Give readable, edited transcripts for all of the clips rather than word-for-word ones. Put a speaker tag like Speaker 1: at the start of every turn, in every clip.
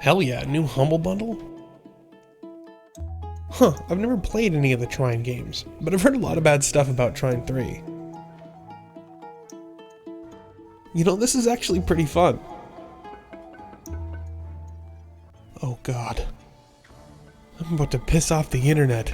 Speaker 1: Hell yeah, new Humble Bundle? Huh, I've never played any of the Trine games, but I've heard a lot of bad stuff about Trine 3. You know, this is actually pretty fun. Oh god. I'm about to piss off the internet.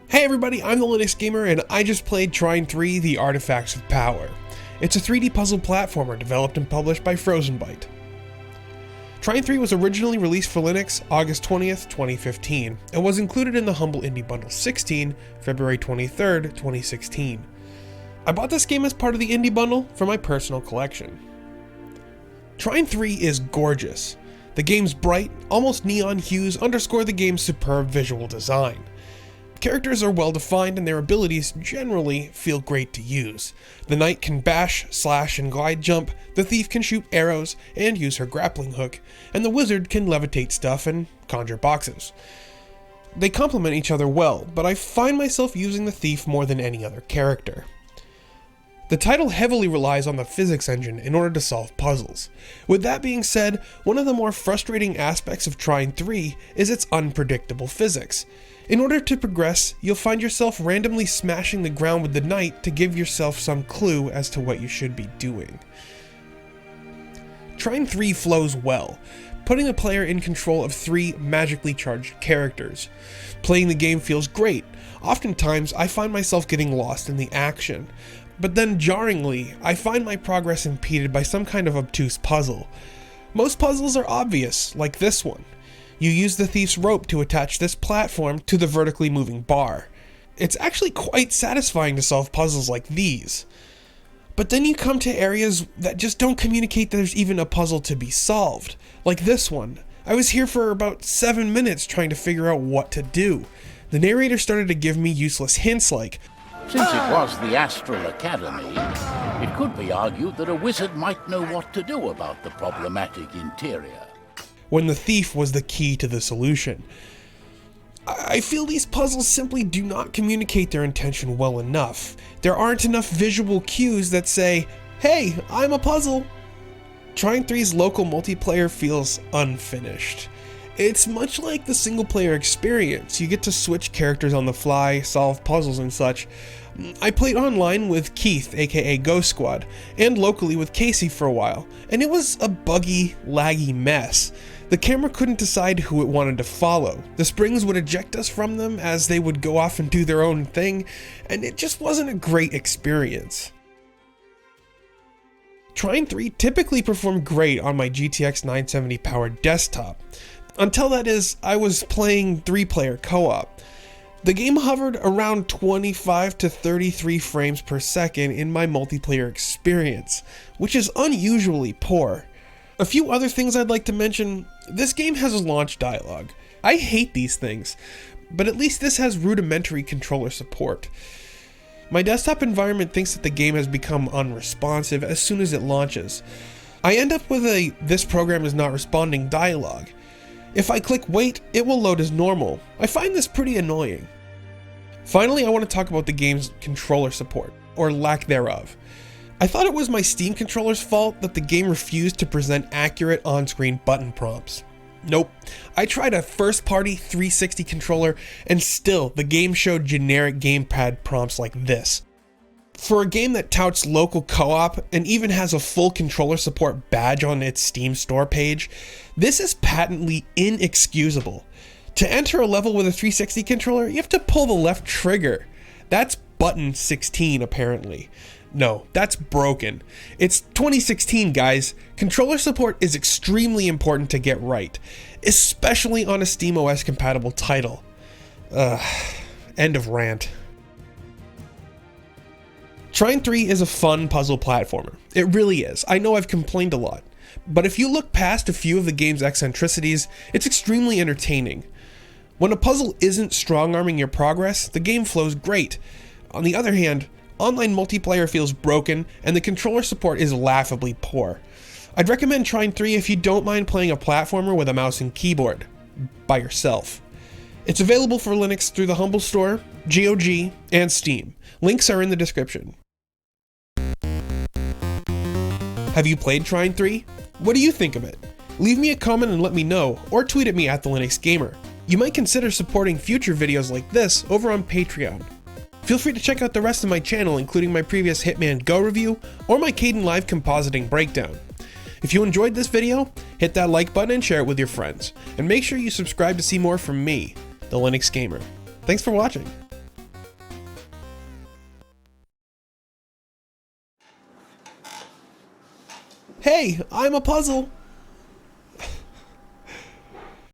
Speaker 1: Hey everybody, I'm the Linux Gamer, and I just played Trine 3: The Artifacts of Power. It's a 3D puzzle platformer developed and published by Frozenbyte. Trine 3 was originally released for Linux August 20th, 2015, and was included in the Humble Indie Bundle 16, February 23rd, 2016. I bought this game as part of the Indie Bundle for my personal collection. Trine 3 is gorgeous. The game's bright, almost neon hues underscore the game's superb visual design. Characters are well defined and their abilities generally feel great to use. The knight can bash, slash, and glide jump, the thief can shoot arrows and use her grappling hook, and the wizard can levitate stuff and conjure boxes. They complement each other well, but I find myself using the thief more than any other character. The title heavily relies on the physics engine in order to solve puzzles. With that being said, one of the more frustrating aspects of Trine 3 is its unpredictable physics. In order to progress, you'll find yourself randomly smashing the ground with the knight to give yourself some clue as to what you should be doing. Trine 3 flows well, putting the player in control of 3 magically charged characters. Playing the game feels great. Oftentimes, I find myself getting lost in the action. But then, jarringly, I find my progress impeded by some kind of obtuse puzzle. Most puzzles are obvious, like this one. You use the thief's rope to attach this platform to the vertically moving bar. It's actually quite satisfying to solve puzzles like these. But then you come to areas that just don't communicate that there's even a puzzle to be solved. Like this one. I was here for about 7 minutes trying to figure out what to do. The narrator started to give me useless hints like,
Speaker 2: "Since it was the Astral Academy, it could be argued that a wizard might know what to do about the problematic interior,"
Speaker 1: when the thief was the key to the solution. I feel these puzzles simply do not communicate their intention well enough. There aren't enough visual cues that say, "Hey, I'm a puzzle." Trine 3's local multiplayer feels unfinished. It's much like the single-player experience. You get to switch characters on the fly, solve puzzles and such. I played online with Keith, aka Ghost Squad, and locally with Casey for a while, and it was a buggy, laggy mess. The camera couldn't decide who it wanted to follow. The springs would eject us from them as they would go off and do their own thing, and it just wasn't a great experience. Trine 3 typically performed great on my GTX 970 powered desktop. Until that is, I was playing 3-player co-op. The game hovered around 25 to 33 frames per second in my multiplayer experience, which is unusually poor. A few other things I'd like to mention: this game has a launch dialogue. I hate these things, but at least this has rudimentary controller support. My desktop environment thinks that the game has become unresponsive as soon as it launches. I end up with a "this program is not responding" dialogue. If I click wait, it will load as normal. I find this pretty annoying. Finally, I want to talk about the game's controller support, or lack thereof. I thought it was my Steam controller's fault that the game refused to present accurate on-screen button prompts. Nope. I tried a first-party 360 controller, and still, the game showed generic gamepad prompts like this. For a game that touts local co-op and even has a full controller support badge on its Steam store page, this is patently inexcusable. To enter a level with a 360 controller, you have to pull the left trigger. That's button 16 apparently. No, that's broken. It's 2016, guys. Controller support is extremely important to get right, especially on a SteamOS compatible title. End of rant. Trine 3 is a fun puzzle platformer. It really is. I know I've complained a lot. But if you look past a few of the game's eccentricities, it's extremely entertaining. When a puzzle isn't strong-arming your progress, the game flows great. On the other hand, online multiplayer feels broken, and the controller support is laughably poor. I'd recommend Trine 3 if you don't mind playing a platformer with a mouse and keyboard, by yourself. It's available for Linux through the Humble Store, GOG, and Steam. Links are in the description. Have you played Trine 3? What do you think of it? Leave me a comment and let me know, or tweet at me at @TheLinuxGamer. You might consider supporting future videos like this over on Patreon. Feel free to check out the rest of my channel, including my previous Hitman Go review or my Caden Live compositing breakdown. If you enjoyed this video, hit that like button and share it with your friends. And make sure you subscribe to see more from me, the Linux Gamer. Thanks for watching. Hey, I'm a puzzle!